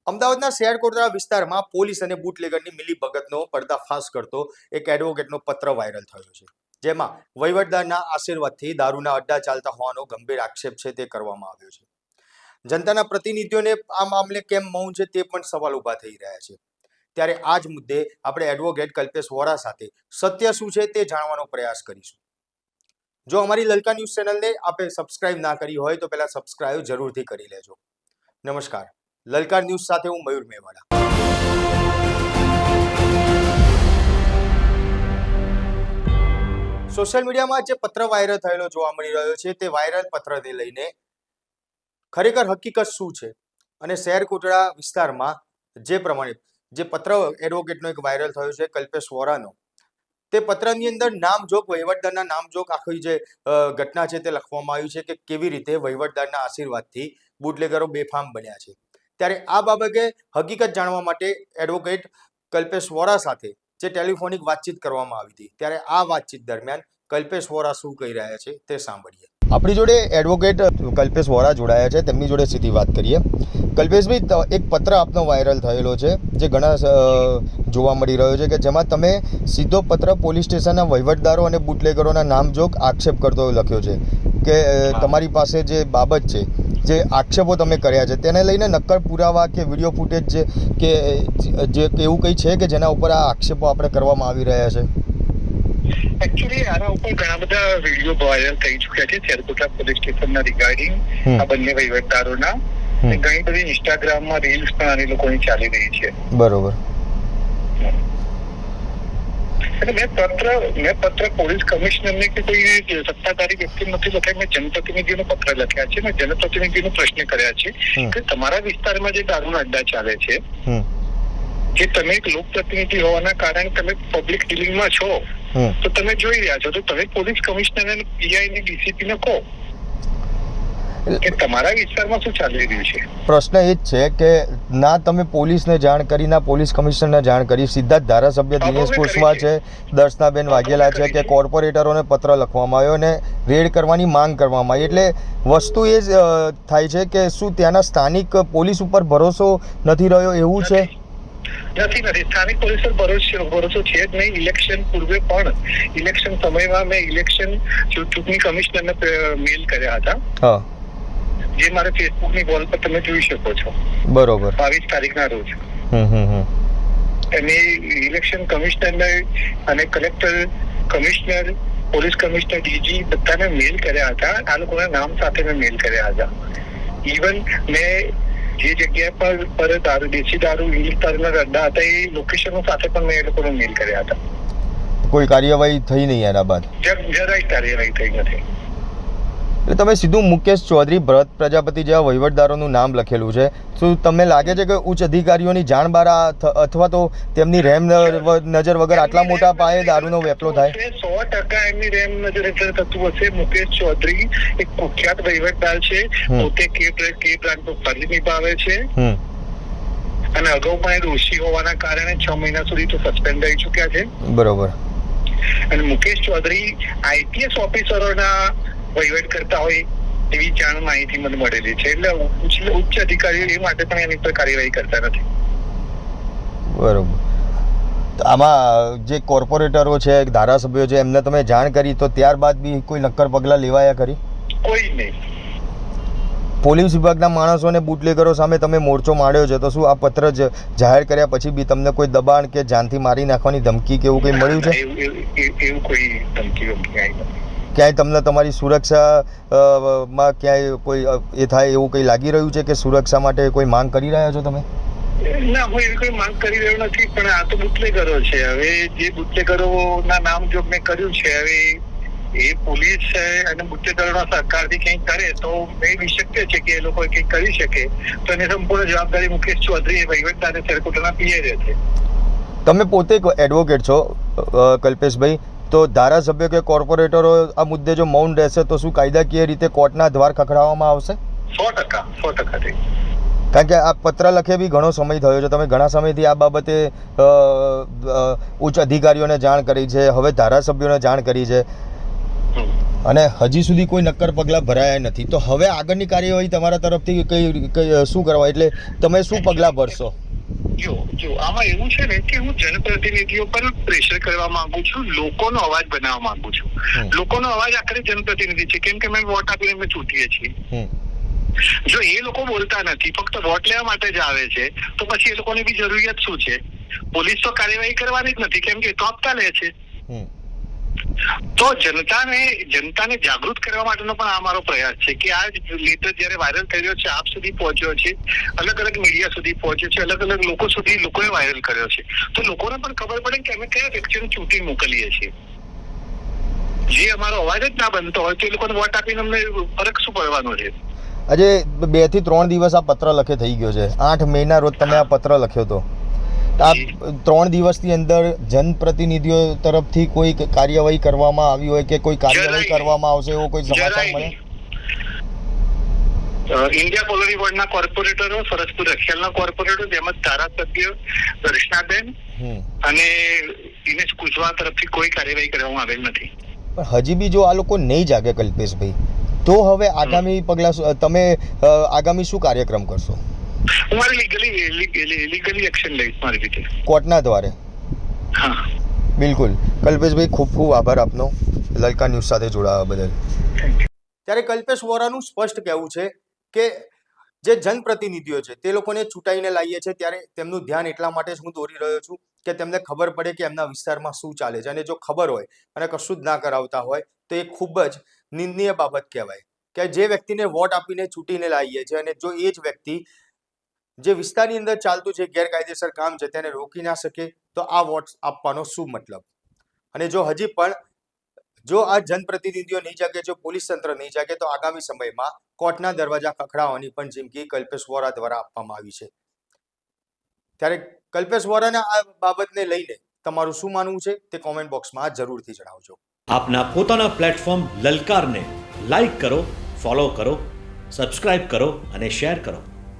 અમદાવાદના શેરકોટડા વિસ્તારમાં પોલીસ અને બુટલેગરની મિલીભગતનો પર્દાફાશ કરતો એક એડવોકેટનો પત્ર વાયરલ થયો છે, જેમાં વહીવટદારના આશીર્વાદથી દારૂના અડ્ડા ચાલતા હોવાનો ગંભીર આક્ષેપ છે તે કરવામાં આવ્યો છે. જનતાના પ્રતિનિધિઓને આ મામલે કેમ મૌન છે તે પણ સવાલ ઊભા થઈ રહ્યા છે. ત્યારે આ જ મુદ્દે આપણે એડવોકેટ કલ્પેશ વોરા સાથે સત્ય શું છે તે જાણવાનો પ્રયાસ કરીશું. જો અમારી લલકા ન્યૂઝ ચેનલને આપે સબસ્ક્રાઇબ ના કરી હોય તો પહેલા સબસ્ક્રાઇબ જરૂરથી કરી લેજો. નમસ્કાર, લલકાર ન્યૂઝ સાથે હું મયુર મેવાડા. સોશિયલ મીડિયામાં જે પત્ર વાયરલ થયેલો જોવા મળી રહ્યો છે તે વાયરલ પત્રને લઈને ખરેખર હકીકત શું છે અને શેરકોટડા વિસ્તારમાં જે પ્રમાણે જે પત્ર એડવોકેટનો એક વાયરલ થયો છે કલ્પેશ વોરાનો, તે પત્રની અંદર નામજોગ વહીવટદારના નામજોગ આખી જે ઘટના છે તે લખવામાં આવ્યું છે કે કેવી રીતે વહીવટદારના આશીર્વાદથી બુટલેગરો બેફામ બન્યા છે. ત્યારે આ બાબતે હકીકત જાણવા માટે એડવોકેટ કલ્પેશ વોરા સાથે જે ટેલિફોનિક વાતચીત કરવામાં આવી હતી, ત્યારે આ વાતચીત દરમિયાન કલ્પેશ વોરા શું કહી રહ્યા છે તે સાંભળીએ. આપણી જોડે એડવોકેટ કલ્પેશ વોરા જોડાયા છે, તેમની જોડે સીધી વાત કરીએ. કલ્પેશભાઈ, એક પત્ર આપનો વાયરલ થયેલો છે જે ઘણા જોવા મળી રહ્યો છે કે જેમાં તમે સીધો પત્ર પોલીસ સ્ટેશનના વહીવટદારો અને બુટલેગરોના નામજોગ આક્ષેપ કરતો લખ્યો છે કે તમારી પાસે જે બાબત છે, જે આક્ષેપો તમે કર્યા છે તેને લઈને નક્કર પુરાવા કે વિડીયો ફૂટેજ કે જે એવું કંઈ છે કે જેના ઉપર આ આક્ષેપો આપણે કરવામાં આવી રહ્યા છે? એકચ્યુઅલી આના ઉપર ઘણા બધા વિડીયો વાયરલ થઈ ચૂક્યા છે શેરકોટડા પોલીસ સ્ટેશનના રિગાર્ડિંગ આ બંને વહીવટદારોના. ઘણી બધી ઇન્સ્ટાગ્રામમાં રીલ્સ પણ આની લોકોની ચાલી રહી છે. બરોબર. મેં પત્ર પોલીસ કમિશનરને કે કોઈ સત્તાધારી વ્યક્તિ નથી લખ્યા, મેં જનપ્રતિનિધિનો પત્ર લખ્યા છે. મેં જનપ્રતિનિધિનો પ્રશ્ન કર્યા છે કે તમારા વિસ્તારમાં જે દારૂના અડ્ડા ચાલે છે, જે તમે એક લોકપ્રતિનિધિ હોવાના કારણે તમે પબ્લિક ડીલિંગમાં છો, તો તમે જોઈ રહ્યા છો, તો તમે પોલીસ કમિશનર અને પીઆઈ ને ડીસીપી ને કહો કે તમારા વિસ્તારમાં શું ચાલી રહ્યું છે. પ્રશ્ન એ જ છે કે ના તમે પોલીસને જાણ કરી, ના પોલીસ કમિશનરને જાણ કરી, સીધા જ ધારાસભ્ય દિનેશ કુશવા છે, દર્શનાબેન વાઘેલા છે કે કોર્પોરેટરોને પત્ર લખવામાં આવ્યો અને રેડ કરવાની માંગ કરવામાં આવી. એટલે વસ્તુ એ જ થાય છે કે શું ત્યાંના સ્થાનિક પોલીસ ઉપર ભરોસો નથી રહ્યો, એવું છે? નથી. સ્થાનિક પોલીસ પર ભરોસો છે જ નહીં. ઇલેક્શન પૂર્વે પણ, ઇલેક્શન સમયમાં મેં ઇલેક્શન ચૂંટણી કમિશનરને મેલ કર્યા હતા, જે મારે ફેસબુકની વોલ પર તમે જોઈ શકો છો. બરોબર. 22 તારીખના રોજ અને ઇલેક્શન કમિશનરને અને collector, commissioner, police commissioner, DG બધાને મેલ કર્યા હતા. આ લોકોના નામ સાથે મેં મેલ કર્યા હતા. ઇવન મેં જે જગ્યા પર દારૂ, દેશી દારૂ, ઇંગ્લિશ દારૂના અડ્ડા હતા એ લોકેશનો સાથે પણ મેં એ લોકોને મેલ કર્યા હતા. કોઈ કાર્યવાહી થઈ નહીં એના બાદ? જરાય કાર્યવાહી થઈ નથી. એટલે તમે સીધું મુકેશ ચૌધરી, ભરત પ્રજાપતિ જેવા વહીવટદારોનું નામ લખેલું છે. શું તમને લાગે છે કે ઉચ્ચ અધિકારીઓની જાણ બહાર અથવા તો તેમની રેમ નજર વગર આટલા મોટા પાયે દારૂનો વેપલો થાય? 100% એમની રેમ નજર હેઠળ થતું હશે. મુકેશ ચૌધરી એક કુખ્યાત વહીવટદાર છે, પોતે કે પ્લાન્ટ પર ફરજ નિભાવે છે અને અગાઉ પણ એ દોષી હોવાના કારણે 6 મહિના સુધી તો સસ્પેન્ડ રહી ચુક્યા છે. બરોબર. અને મુકેશ ચૌધરી આઈપીએસ ઓફિસરોના વહીવટ કરતા હોય એવી જાણ માહિતી મને મળેલી છે. એટલે ઉચ્ચ અધિકારીઓ એ માટે પણ એની પર કાર્યવાહી કરતા નથી. બરોબર. આમાં જે કોર્પોરેટરો છે, ધારાસભ્યો છે, એમને તમે જાણ કરી તો ત્યારબાદ બી કોઈ નક્કર પગલાં લેવાયા ખરી? કોઈ નહીં. પોલીસ વિભાગના માણસોને બુટલેગરો સામે તમે મોરચો માંડ્યો છે, તો શું આ પત્ર જાહેર કર્યા પછી બી તમને કોઈ દબાણ કે જાનથી મારી નાખવાની ધમકી કે એવું કંઈ મળ્યું છે? એવું કોઈ ધમકી આવી નથી. ક્યાંય તમને તમારી સુરક્ષા માં ક્યાંય કોઈ એ થાય એવું કંઈ લાગી રહ્યું છે કે સુરક્ષા માટે કોઈ માંગ કરી રહ્યા છો તમે? ના, હું એવી કોઈ માંગ કરી રહ્યો નથી, પણ આ તો બુટલેગરો છે. હવે જે બુટલેગરોના નામ જો મેં કર્યું છે, હવે એ પોલીસ અને બુટલેગરોના સહકારથી કંઈક કરે તો એ શક્ય છે કે એ લોકો કંઈક કરી શકે, તો એની સંપૂર્ણ જવાબદારી મુકેશ ચૌધરી વહીવટદાર શેરકોટડાના પીએ રહેશે. તમે પોતે એડવોકેટ છો કલ્પેશભાઈ, તો ધારાસભ્ય કે કોર્પોરેટરો આ મુદ્દે જો મૌન રહેશે તો શું કાયદાકીય રીતે કોર્ટના દ્વાર ખખડાવવામાં આવશે? 100%. કારણ કે આ પત્ર લખે બી ઘણો સમય થયો છે, તમે ઘણા સમયથી આ બાબતે ઉચ્ચ અધિકારીઓને જાણ કરી છે, હવે ધારાસભ્યોને જાણ કરી છે, અને હજી સુધી કોઈ નક્કર પગલાં ભરાયા નથી, તો હવે આગળની કાર્યવાહી તમારા તરફથી કઈ શું કરવા, એટલે તમે શું પગલાં ભરશો? જો આમાં એવું છે ને કે હું જનપ્રતિનિધિઓ પર પ્રેશર કરવા માંગુ છું, લોકોનો અવાજ બનાવવા માંગુ છું. લોકોનો અવાજ આખરે જનપ્રતિનિધિ છે, કેમ કે અમે વોટ આપીને અમે ચૂંટીએ છીએ. જો એ લોકો બોલતા નથી, ફક્ત વોટ લેવા માટે જ આવે છે, તો પછી એ લોકોની બી જરૂરિયાત શું છે? પોલીસ તો કાર્યવાહી કરવાની જ નથી, કેમ કે તો આપતા લે છે. તો જનતાને જાગૃત કરવા માટેનો પણ આ મારો પ્રયાસ છે કે આ લેટર જયારે વાયરલ થઈ રહ્યો છે, આપ સુધી પહોંચ્યો છે, અલગ અલગ મીડિયા સુધી પહોંચ્યો છે, અલગ અલગ લોકો સુધી લોકોએ વાયરલ કર્યો છે, તો લોકોને પણ ખબર પડે કે અમે કયા વ્યક્તિને ચૂંટી મોકલીએ છીએ. જે અમારો અવાજ જ ના બનતો હોય તો એ લોકોને વોટ આપીને અમને ફરક શું પડવાનો છે? આજે 2 થી 3 દિવસ આ પત્ર લખે થઈ ગયો છે. 8 મેના રોજ તમે આ પત્ર લખ્યો હતો. આ 3 દિવસની અંદર જનપ્રતિનિધિઓ તરફથી કોઈ કાર્યવાહી કરવામાં આવી હોય કે કોઈ કાર્યવાહી કરવામાં આવશે એવો કોઈ સમાચાર મળે? ઇન્ડિયા પોલરી બોર્ડના કોર્પોરેટરો, સરસપુર રખિયાલના કોર્પોરેટરો તેમજ ધારાસભ્ય દર્શનાબેન અને દિનેશ કુશવાહ તરફથી કોઈ કાર્યવાહી કરવામાં આવેલ નથી. પણ હજી બી જો આ લોકો નહીં જાગે કલ્પેશભાઈ, તો હવે આગામી પગલાં તમે આગામી શું કાર્યક્રમ કરશો? હું મારી લીગલી એક્શન લઈશ મારી રીતે, કોર્ટના દ્વારે. હા બિલકુલ. કલ્પેશભાઈ, ખૂબ ખૂબ આભાર આપનો લલકા ન્યૂઝ સાથે જોડાવા બદલ. ત્યારે કલ્પેશ વોરાનું સ્પષ્ટ કહેવું છે કે જે જનપ્રતિનિધિઓ છે તે લોકોને ચૂંટાઈને લાવીએ છે ત્યારે તેમનું ધ્યાન એટલા માટે જ હું દોરી રહ્યો છું કે તેમને ખબર પડે કે એમના વિસ્તારમાં શું ચાલે છે, અને જો ખબર હોય અને કશું જ ના કરાવતા હોય તો એ ખૂબ જ નિંદનીય બાબત કહેવાય કે જે વ્યક્તિને વોટ આપીને ચૂંટીને લાવીએ છીએ અને જો એ જ વ્યક્તિ જે વિસ્તારની અંદર ચાલતું છે ગેરકાયદેસર કામ છે તેને રોકી ના શકે તો આ વોટ આપવાનો શું મતલબ? અને જો હજી પણ જો આ જનપ્રતિનિધિઓ નહીં જાગે, જો પોલીસ તંત્ર નહીં જાગે, તો આગામી સમયમાં કોર્ટના દરવાજા ખખડાવવાની પણ ચીમકી કલ્પેશ વોરા દ્વારા આપવામાં આવી છે. ત્યારે કલ્પેશ વોરાના આ બાબતને લઈને તમારું શું માનવું છે તે કોમેન્ટ બોક્સમાં જરૂરથી જણાવજો. આપના પોતાના પ્લેટફોર્મ લલકારને લાઈક કરો, ફોલો કરો, સબસ્ક્રાઇબ કરો અને શેર કરો.